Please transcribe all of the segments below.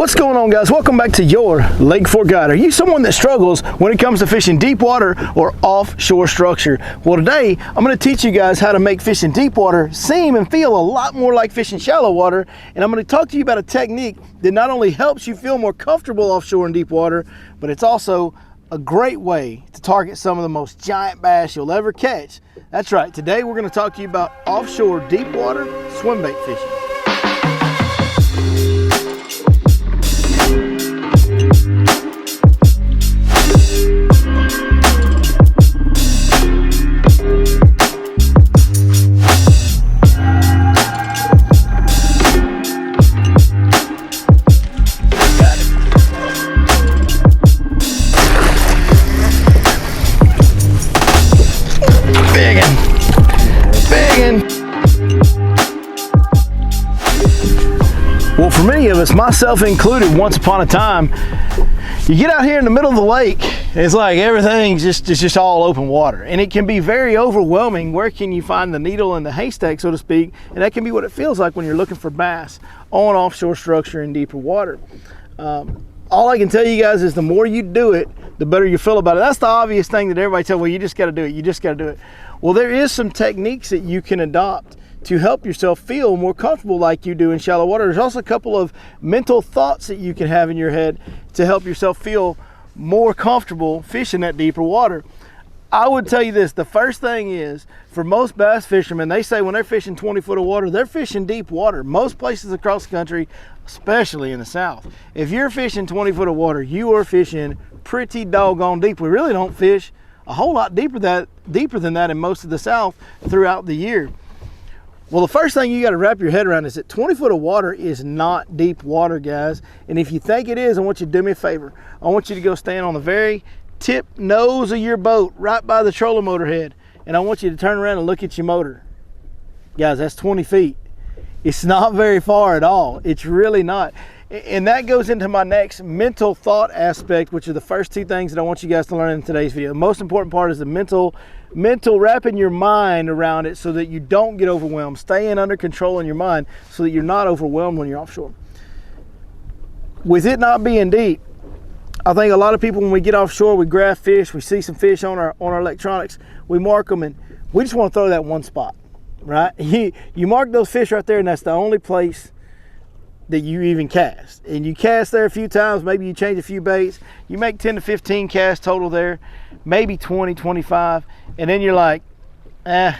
What's going on, guys? Welcome back to your Lake Fork Guide. Are you someone that struggles when it comes to fishing deep water or offshore structure? Well, today I'm going to teach you guys how to make fishing deep water seem and feel a lot more like fishing shallow water, and I'm going to talk to you about a technique that not only helps you feel more comfortable offshore in deep water, but it's also a great way to target some of the most giant bass you'll ever catch. That's right, today we're going to talk to you about offshore deep water swimbait fishing. Well, for many of us, myself included, once upon a time, you get out here in the middle of the lake, it's like everything's just all open water, and it can be very overwhelming. Where can you find the needle in the haystack, so to speak? And that can be what it feels like when you're looking for bass on offshore structure in deeper water. All I can tell you guys is the more you do it, the better you feel about it. That's the obvious thing that everybody tells, well, you just got to do it, you just got to do it. Well, there is some techniques that you can adopt to help yourself feel more comfortable like you do in shallow water. There's also a couple of mental thoughts that you can have in your head to help yourself feel more comfortable fishing that deeper water. I would tell you this, the first thing is, for most bass fishermen, they say when they're fishing 20 foot of water, they're fishing deep water. Most places across the country, especially in the South, if you're fishing 20 foot of water, you are fishing pretty doggone deep. We really don't fish a whole lot deeper than that in most of the South throughout the year. Well, the first thing you got to wrap your head around is that 20 foot of water is not deep water, guys. And if you think it is, I want you to do me a favor. I want you to go stand on the very tip nose of your boat, right by the trolling motor head. And I want you to turn around and look at your motor. Guys, that's 20 feet. It's not very far at all. It's really not. And that goes into my next mental thought aspect, which are the first two things that I want you guys to learn in today's video. The most important part is the mental wrapping your mind around it so that you don't get overwhelmed. Staying under control in your mind so that you're not overwhelmed when you're offshore. With it not being deep, I think a lot of people, when we get offshore, we grab fish, we see some fish on our electronics, we mark them, and we just want to throw that one spot, right? You mark those fish right there, and that's the only place that you even cast. And you cast there a few times, maybe you change a few baits, you make 10 to 15 casts total there, maybe 20, 25, and then you're like, I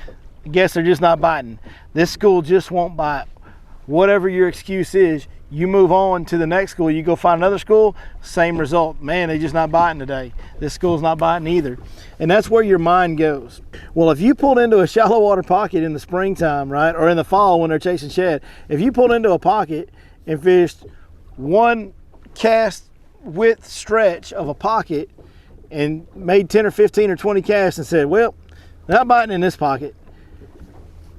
guess they're just not biting. This school just won't bite. Whatever your excuse is, you move on to the next school. You go find another school, same result. Man, they're just not biting today. This school's not biting either. And that's where your mind goes. Well, if you pulled into a shallow water pocket in the springtime, right, or in the fall when they're chasing shad, if you pulled into a pocket and fished one cast width stretch of a pocket and made 10 or 15 or 20 casts and said, well, they're not biting in this pocket,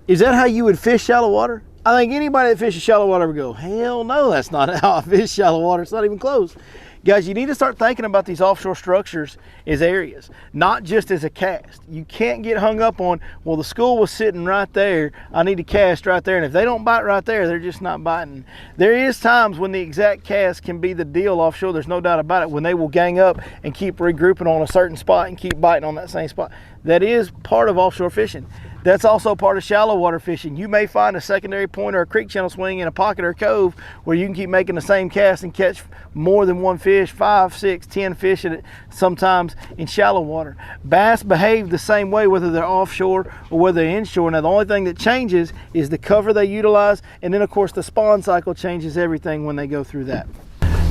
is that how you would fish shallow water? I think anybody that fishes shallow water would go, hell no, that's not how I fish shallow water. It's not even close. Guys, you need to start thinking about these offshore structures as areas, not just as a cast. You can't get hung up on, well, the school was sitting right there, I need to cast right there, and if they don't bite right there, they're just not biting. There is times when the exact cast can be the deal offshore, there's no doubt about it, when they will gang up and keep regrouping on a certain spot and keep biting on that same spot. That is part of offshore fishing. That's also part of shallow water fishing. You may find a secondary point or a creek channel swing in a pocket or a cove where you can keep making the same cast and catch more than one fish, 5, 6, 10 fish at it, sometimes in shallow water. Bass behave the same way whether they're offshore or whether they're inshore. Now the only thing that changes is the cover they utilize, and then of course the spawn cycle changes everything when they go through that.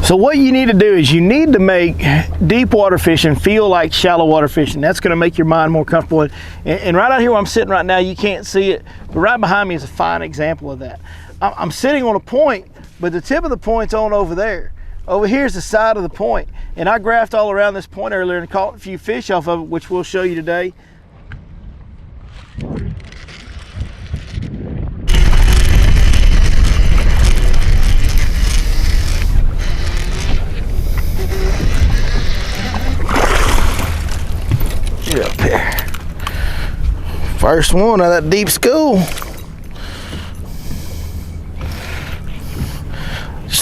So what you need to do is you need to make deep water fishing feel like shallow water fishing. That's going to make your mind more comfortable. And right out here where I'm sitting right now, you can't see it, but right behind me is a fine example of that. I'm sitting on a point, but the tip of the point's on over there. Over here's the side of the point. And I graphed all around this point earlier and caught a few fish off of it, which we'll show you today. Get up here. First one of that deep school.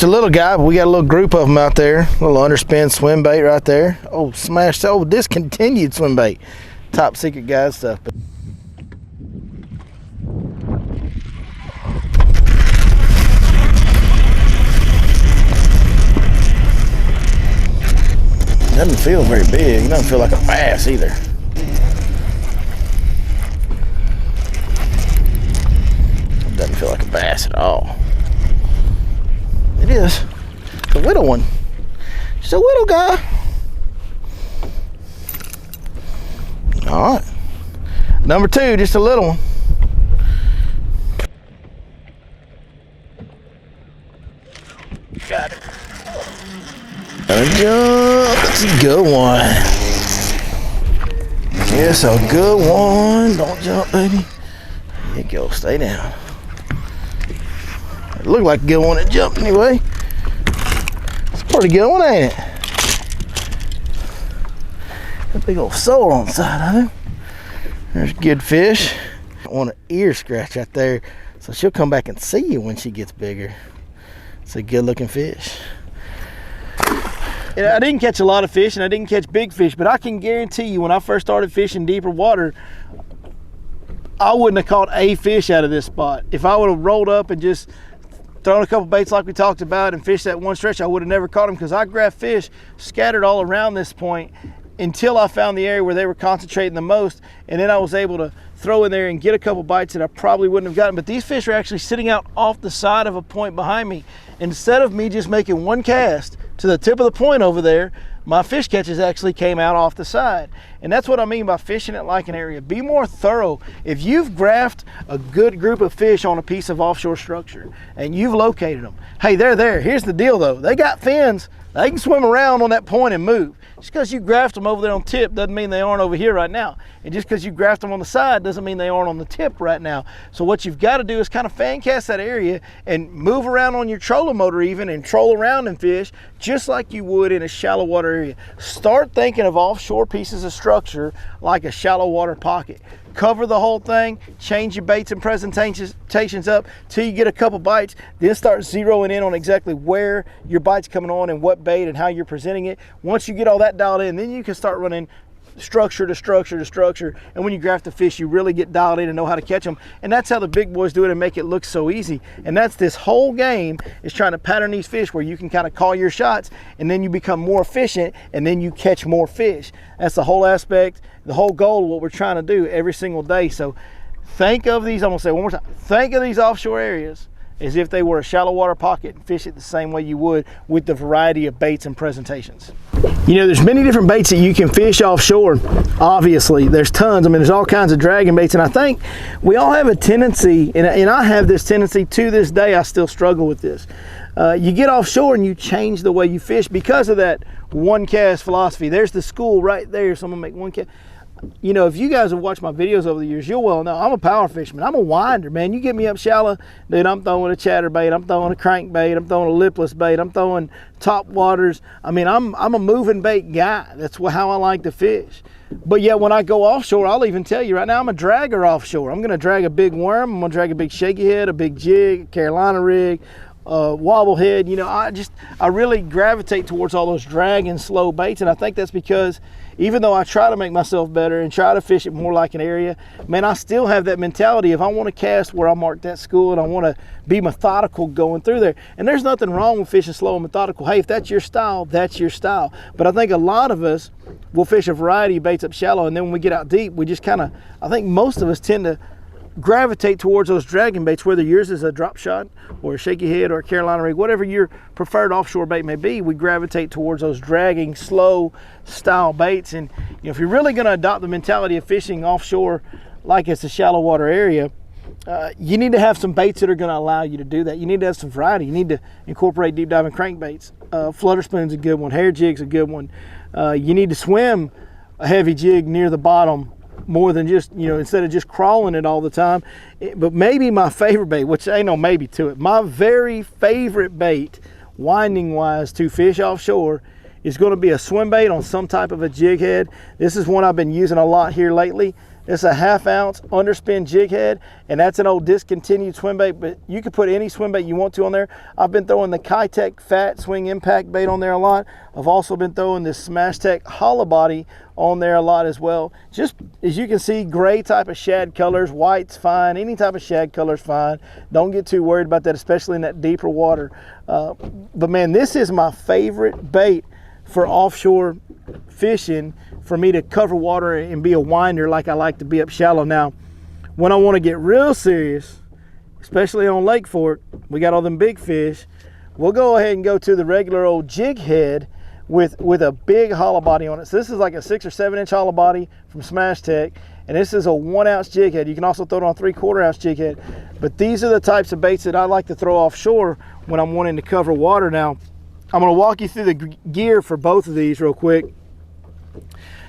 Just a little guy, but we got a little group of them out there. A little underspin swim bait right there. Oh, smashed. Oh, discontinued swim bait. Top secret guys stuff. Doesn't feel very big. It doesn't feel like a bass either. It doesn't feel like a bass at all. It is. It's a little one. Just a little guy. All right. Number 2, just a little one. Got it. That's a good one. Yes, a good one. Don't jump, baby. There you go. Stay down. It looked like a good one that jumped anyway. It's a pretty good one, ain't it? A big old sole on the side of him. There's a good fish. I want an ear scratch right there, so she'll come back and see you when she gets bigger. It's a good looking fish. I didn't catch a lot of fish and I didn't catch big fish, but I can guarantee you when I first started fishing deeper water, I wouldn't have caught a fish out of this spot. If I would have rolled up and just thrown a couple baits like we talked about and fished that one stretch, I would have never caught them, because I grabbed fish scattered all around this point until I found the area where they were concentrating the most, and then I was able to throw in there and get a couple bites that I probably wouldn't have gotten. But these fish are actually sitting out off the side of a point behind me. Instead of me just making one cast to the tip of the point over there, my fish catches actually came out off the side. And that's what I mean by fishing it like an area. Be more thorough. If you've graphed a good group of fish on a piece of offshore structure and you've located them, hey, they're there. Here's the deal though. They got fins. They can swim around on that point and move. Just because you graphed them over there on tip doesn't mean they aren't over here right now. And just because you graphed them on the side doesn't mean they aren't on the tip right now. So what you've got to do is kind of fan cast that area and move around on your trolling motor even and troll around and fish just like you would in a shallow water area. Start thinking of offshore pieces of like a shallow water pocket. Cover the whole thing, change your baits and presentations up till you get a couple bites, then start zeroing in on exactly where your bite's coming on and what bait and how you're presenting it. Once you get all that dialed in, then you can start running structure to structure to structure, and when you graft the fish you really get dialed in and know how to catch them. And that's how the big boys do it and make it look so easy. And that's this whole game, is trying to pattern these fish where you can kind of call your shots and then you become more efficient and then you catch more fish. That's the whole aspect, the whole goal of what we're trying to do every single day. So think of these, I'm gonna say it one more time, think of these offshore areas as if they were a shallow water pocket and fish it the same way you would with the variety of baits and presentations. You know, there's many different baits that you can fish offshore. Obviously, there's tons. I mean, there's all kinds of dragging baits, and I think we all have a tendency, and I have this tendency to this day, I still struggle with this. You get offshore and you change the way you fish because of that one cast philosophy. There's the school right there, so I'm gonna make one cast. You know, if you guys have watched my videos over the years, you'll well know I'm a power fisherman. I'm a winder, man. You get me up shallow, dude, I'm throwing a chatterbait, I'm throwing a crankbait, I'm throwing a lipless bait, I'm throwing top waters. I mean, I'm a moving bait guy. That's how I like to fish. But yet when I go offshore, I'll even tell you right now, I'm a dragger offshore. I'm gonna drag a big worm, I'm gonna drag a big shaky head, a big jig, a Carolina rig, wobble head. You know, I really gravitate towards all those drag and slow baits, and I think that's because even though I try to make myself better and try to fish it more like an area, man, I still have that mentality of I want to cast where I mark that school and I want to be methodical going through there. And there's nothing wrong with fishing slow and methodical. Hey, if that's your style, that's your style. But I think a lot of us will fish a variety of baits up shallow, and then when we get out deep, we just kind of, I think most of us tend to gravitate towards those dragging baits, whether yours is a drop shot or a shaky head or a Carolina rig, whatever your preferred offshore bait may be. We gravitate towards those dragging, slow style baits. And you know, if you're really going to adopt the mentality of fishing offshore like it's a shallow water area, you need to have some baits that are going to allow you to do that. You need to have some variety. You need to incorporate deep diving crankbaits. Flutter spoon's a good one. Hair jig's a good one. You need to swim a heavy jig near the bottom more than just, you know, instead of just crawling it all the time. But maybe my favorite bait, which ain't no maybe to it, my very favorite bait, winding wise, to fish offshore is going to be a swim bait on some type of a jig head. This is one I've been using a lot here lately. It's a 1/2 ounce underspin jig head, and that's an old discontinued swim bait, but you can put any swim bait you want to on there. I've been throwing the Kitech Fat Swing Impact bait on there a lot. I've also been throwing this Smash Tech Hollow Body on there a lot as well. Just as you can see, gray type of shad colors, white's fine, any type of shad color's fine. Don't get too worried about that, especially in that deeper water. But man, this is my favorite bait for offshore fishing, for me to cover water and be a winder like I like to be up shallow. Now, when I want to get real serious, especially on Lake Fork, we got all them big fish, we'll go ahead and go to the regular old jig head with a big hollow body on it. So this is like a 6 or 7 inch hollow body from Smash Tech, and this is a 1 ounce jig head. You can also throw it on a 3/4 ounce jig head. But these are the types of baits that I like to throw offshore when I'm wanting to cover water. Now, I'm gonna walk you through the gear for both of these real quick.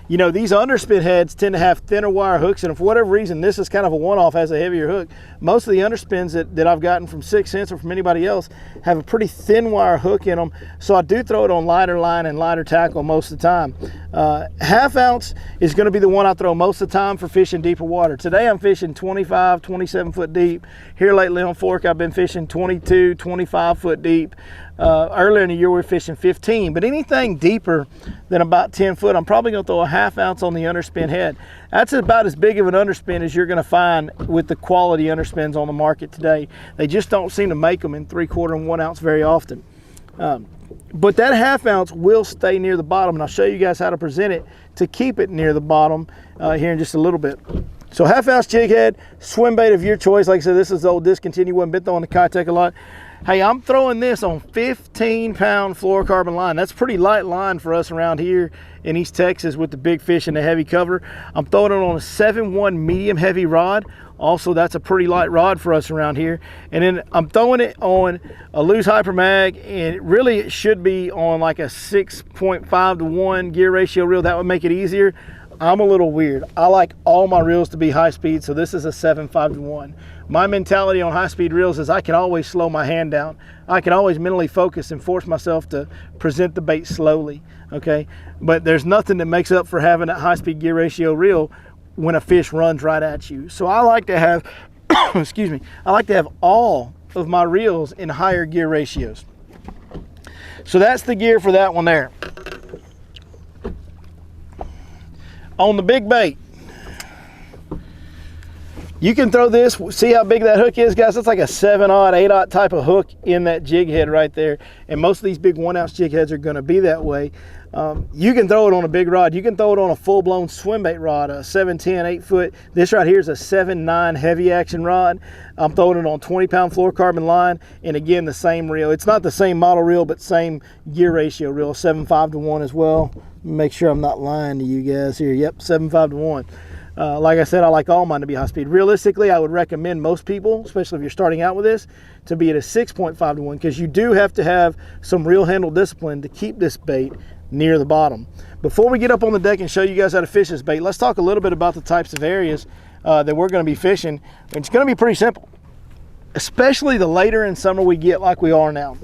You know, these underspin heads tend to have thinner wire hooks, and for whatever reason, this is kind of a one-off, has a heavier hook. Most of the underspins that I've gotten from 6 Sense or from anybody else have a pretty thin wire hook in them, so I do throw it on lighter line and lighter tackle most of the time. 1/2 ounce is gonna be the one I throw most of the time for fishing deeper water. Today I'm fishing 25, 27 foot deep. Here lately on Fork, I've been fishing 22, 25 foot deep. Earlier in the year we were fishing 15, but anything deeper than about 10 foot, I'm probably gonna throw a 1/2 ounce on the underspin head. That's about as big of an underspin as you're gonna find with the quality underspins on the market today. They just don't seem to make them in 3/4 and 1 ounce very often. But that 1/2 ounce will stay near the bottom, and I'll show you guys how to present it to keep it near the bottom here in just a little bit. So 1/2 ounce jig head, swim bait of your choice. Like I said, this is the old discontinued one, been throwing the Kitech a lot. Hey, I'm throwing this on 15-pound fluorocarbon line. That's pretty light line for us around here in East Texas with the big fish and the heavy cover. I'm throwing it on a 7-1 medium heavy rod. Also, that's a pretty light rod for us around here. And then I'm throwing it on a loose hyper mag, and really it should be on like a 6.5 to 1 gear ratio reel. That would make it easier. I'm a little weird. I like all my reels to be high speed, so this is a 7.5 to 1. My mentality on high speed reels is I can always slow my hand down. I can always mentally focus and force myself to present the bait slowly, okay? But there's nothing that makes up for having that high speed gear ratio reel when a fish runs right at you. So I like to have, excuse me, I like to have all of my reels in higher gear ratios. So that's the gear for that one there. On the big bait, you can throw this, see how big that hook is, guys? That's like a 7-aught, 8-aught type of hook in that jig head right there. And most of these big 1 ounce jig heads are gonna be that way. You can throw it on a big rod. You can throw it on a full-blown swim bait rod, a 7-10, 8-foot. This right here is a 7-9 heavy action rod. I'm throwing it on 20-pound fluorocarbon line, and again, the same reel. It's not the same model reel, but same gear ratio reel, 7.5 to 1 as well. Make sure I'm not lying to you guys here. Yep, 7.5 to 1. Like I said, I like all mine to be high speed. Realistically, I would recommend most people, especially if you're starting out with this, to be at a 6.5 to 1, because you do have to have some reel handle discipline to keep this bait near the bottom. Before we get up on the deck and show you guys how to fish this bait, let's talk a little bit about the types of areas that we're going to be fishing. It's going to be pretty simple, especially the later in summer we get like we are now.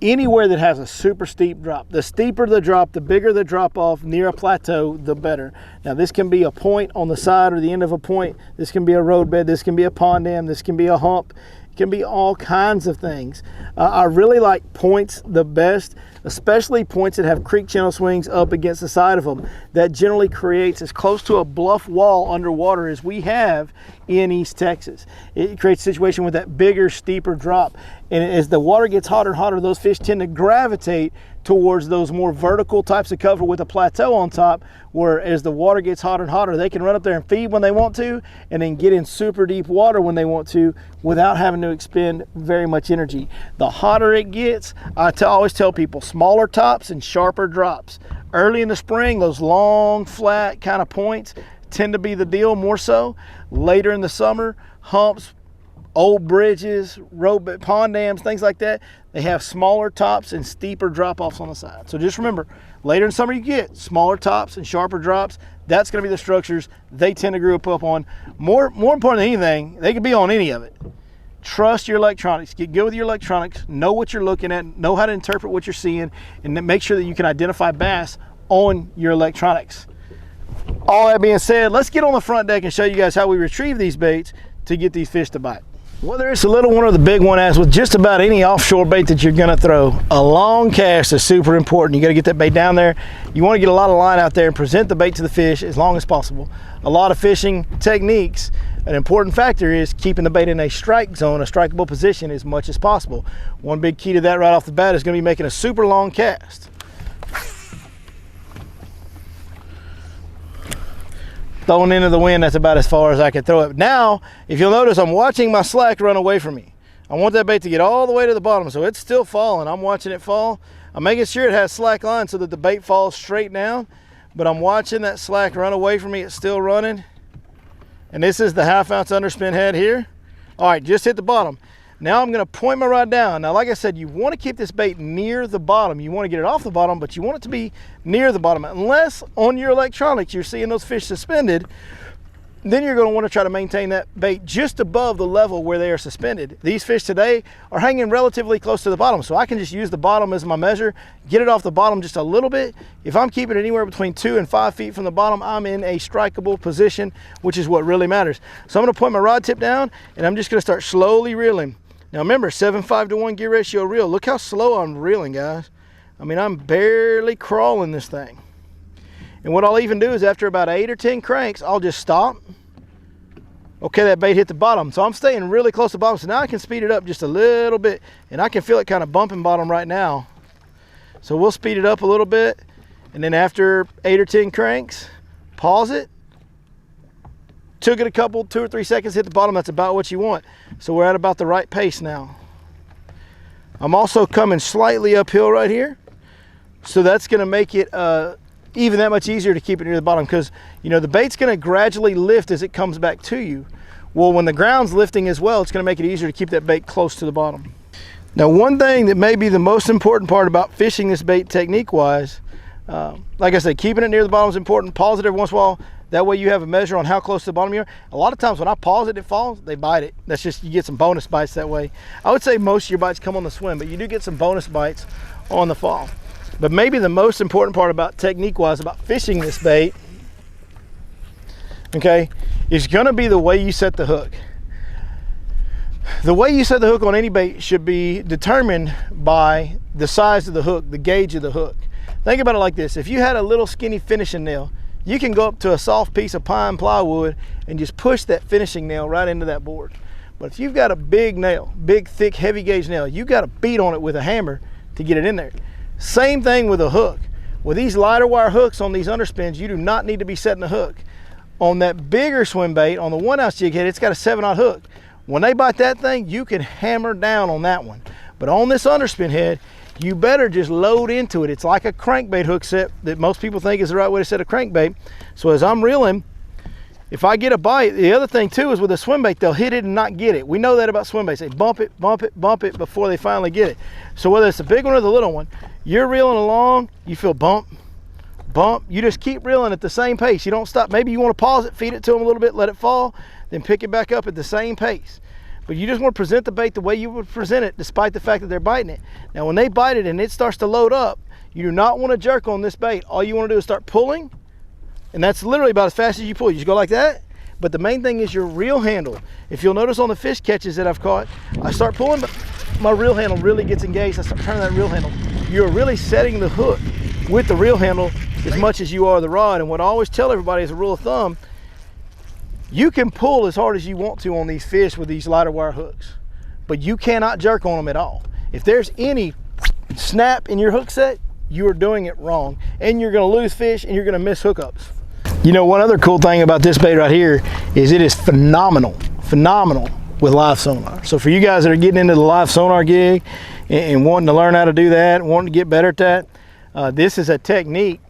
Anywhere that has a super steep drop. The steeper the drop, the bigger the drop off near a plateau, the better. Now this can be a point on the side or the end of a point. This can be a roadbed. This can be a pond dam. This can be a hump. It can be all kinds of things. I really like points the best, especially points that have creek channel swings up against the side of them. That generally creates as close to a bluff wall underwater as we have in East Texas. It creates a situation with that bigger, steeper drop. And as the water gets hotter and hotter, those fish tend to gravitate towards those more vertical types of cover with a plateau on top, where as the water gets hotter and hotter, they can run up there and feed when they want to, and then get in super deep water when they want to without having to expend very much energy. The hotter it gets, I always tell people, smaller tops and sharper drops. Early in the spring, those long, flat kind of points tend to be the deal more so. Later in the summer, humps, old bridges, road, pond dams, things like that, they have smaller tops and steeper drop-offs on the side. So just remember, later in summer you get smaller tops and sharper drops. That's going to be the structures they tend to group up on. More important than anything, they could be on any of it. Trust your electronics. Get good with your electronics. Know what you're looking at. Know how to interpret what you're seeing, and then make sure that you can identify bass on your electronics. All that being said, let's get on the front deck and show you guys how we retrieve these baits to get these fish to bite. Whether it's a little one or the big one, as with just about any offshore bait that you're gonna throw, a long cast is super important. You gotta get that bait down there. You wanna get a lot of line out there and present the bait to the fish as long as possible. A lot of fishing techniques, an important factor is keeping the bait in a strike zone, a strikeable position as much as possible. One big key to that right off the bat is gonna be making a super long cast. Throwing into the wind, that's about as far as I can throw it. Now, if you'll notice, I'm watching my slack run away from me. I want that bait to get all the way to the bottom, so it's still falling. I'm watching it fall. I'm making sure it has slack line so that the bait falls straight down, but I'm watching that slack run away from me. It's still running. And this is the 1/2 ounce underspin head here. All right, just hit the bottom. Now I'm gonna point my rod down. Now, like I said, you wanna keep this bait near the bottom. You wanna get it off the bottom, but you want it to be near the bottom. Unless on your electronics, you're seeing those fish suspended, then you're gonna wanna try to maintain that bait just above the level where they are suspended. These fish today are hanging relatively close to the bottom, so I can just use the bottom as my measure, get it off the bottom just a little bit. If I'm keeping it anywhere between 2 and 5 feet from the bottom, I'm in a strikeable position, which is what really matters. So I'm gonna point my rod tip down, and I'm just gonna start slowly reeling. Now remember, 7:5 to 1 gear ratio reel. Look how slow I'm reeling, guys. I mean, I'm barely crawling this thing. And what I'll even do is after about 8 or 10 cranks, I'll just stop. Okay, that bait hit the bottom. So I'm staying really close to the bottom. So now I can speed it up just a little bit, and I can feel it kind of bumping bottom right now. So we'll speed it up a little bit. And then after 8 or 10 cranks, pause it. Took it a couple, 2 or 3 seconds, hit the bottom. That's about what you want. So we're at about the right pace now. I'm also coming slightly uphill right here. So that's gonna make it even that much easier to keep it near the bottom, because you know the bait's gonna gradually lift as it comes back to you. Well, when the ground's lifting as well, it's gonna make it easier to keep that bait close to the bottom. Now, one thing that may be the most important part about fishing this bait technique-wise, like I said, keeping it near the bottom is important. Pause it every once in a while. That way you have a measure on how close to the bottom you are. A lot of times when I pause it, it falls, they bite it. That's just, you get some bonus bites that way. I would say most of your bites come on the swim, but you do get some bonus bites on the fall. But maybe the most important part about technique-wise about fishing this bait, okay, is gonna be the way you set the hook. The way you set the hook on any bait should be determined by the size of the hook, the gauge of the hook. Think about it like this. If you had a little skinny finishing nail, you can go up to a soft piece of pine plywood and just push that finishing nail right into that board. But if you've got a big nail, big, thick, heavy gauge nail, you got to beat on it with a hammer to get it in there. Same thing with a hook. With these lighter wire hooks on these underspins, you do not need to be setting a hook. On that bigger swim bait, on the 1 ounce jig head, it's got a 7/0 hook. When they bite that thing, you can hammer down on that one. But on this underspin head, you better just load into it. It's like a crankbait hook set that most people think is the right way to set a crankbait. So as I'm reeling, if I get a bite, the other thing too is with a swim bait, they'll hit it and not get it. We know that about swim baits. They bump it, bump it, bump it before they finally get it. So whether it's the big one or the little one, you're reeling along, you feel bump, bump. You just keep reeling at the same pace. You don't stop. Maybe you want to pause it, feed it to them a little bit, let it fall, then pick it back up at the same pace. But you just want to present the bait the way you would present it, despite the fact that they're biting it. Now, when they bite it and it starts to load up, you do not want to jerk on this bait. All you want to do is start pulling, and that's literally about as fast as you pull. You just go like that. But the main thing is your reel handle. If you'll notice on the fish catches that I've caught, I start pulling, but my reel handle really gets engaged. I start turning that reel handle. You're really setting the hook with the reel handle as much as you are the rod. And what I always tell everybody as a rule of thumb, you can pull as hard as you want to on these fish with these lighter wire hooks, but you cannot jerk on them at all. If there's any snap in your hook set, you are doing it wrong, and you're gonna lose fish and you're gonna miss hookups. You know, one other cool thing about this bait right here is it is phenomenal with live sonar. So for you guys that are getting into the live sonar gig and wanting to learn how to do that, wanting to get better at that, this is a technique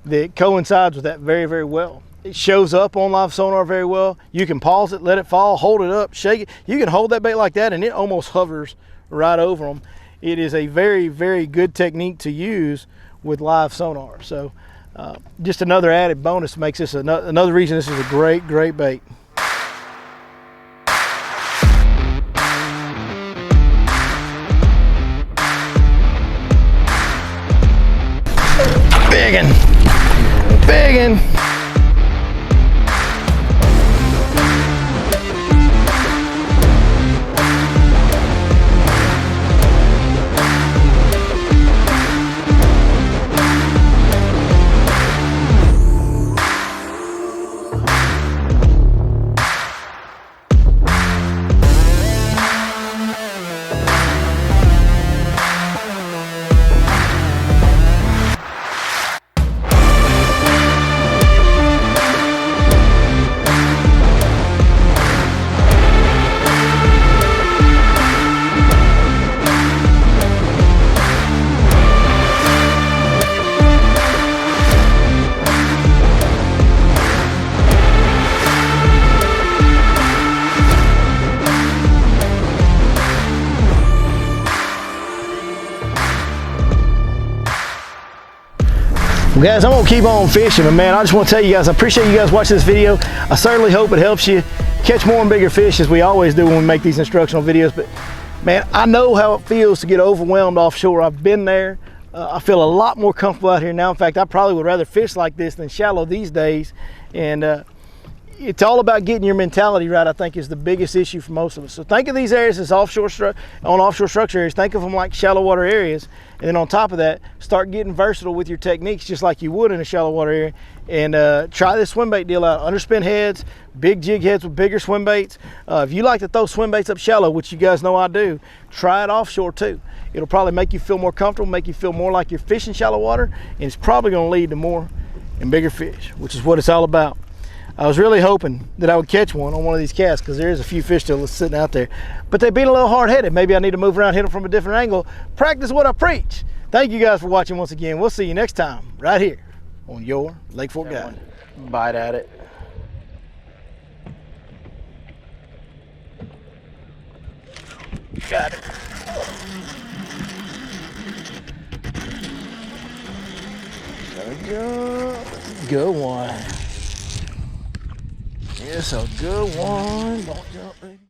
that coincides with that very, very well. It shows up on live sonar very well. You can pause it, let it fall, hold it up, shake it. You can hold that bait like that and it almost hovers right over them. It is a very, very good technique to use with live sonar. So just another added bonus makes this another reason this is a great, great bait. Biggin'. Well, guys, I'm gonna keep on fishing, but man, I just want to tell you guys, I appreciate you guys watching this video. I certainly hope it helps you catch more and bigger fish, as we always do when we make these instructional videos. But man, I know how it feels to get overwhelmed offshore. I've been there. I feel a lot more comfortable out here now. In fact, I probably would rather fish like this than shallow these days. And it's all about getting your mentality right, I think, is the biggest issue for most of us. So think of these areas as offshore structure areas. Think of them like shallow water areas. And then on top of that, start getting versatile with your techniques just like you would in a shallow water area. And try this swim bait deal out. Underspin heads, big jig heads with bigger swim baits. If you like to throw swim baits up shallow, which you guys know I do, try it offshore too. It'll probably make you feel more comfortable, make you feel more like you're fishing shallow water, and it's probably gonna lead to more and bigger fish, which is what it's all about. I was really hoping that I would catch one on one of these casts, because there is a few fish still sitting out there, but they've been a little hard-headed. Maybe I need to move around, hit them from a different angle, practice what I preach. Thank you guys for watching once again. We'll see you next time right here on your Lake Fork Guide. Bite at it. Got it. There we go. Good one. Yes, a good one. Don't jump, baby.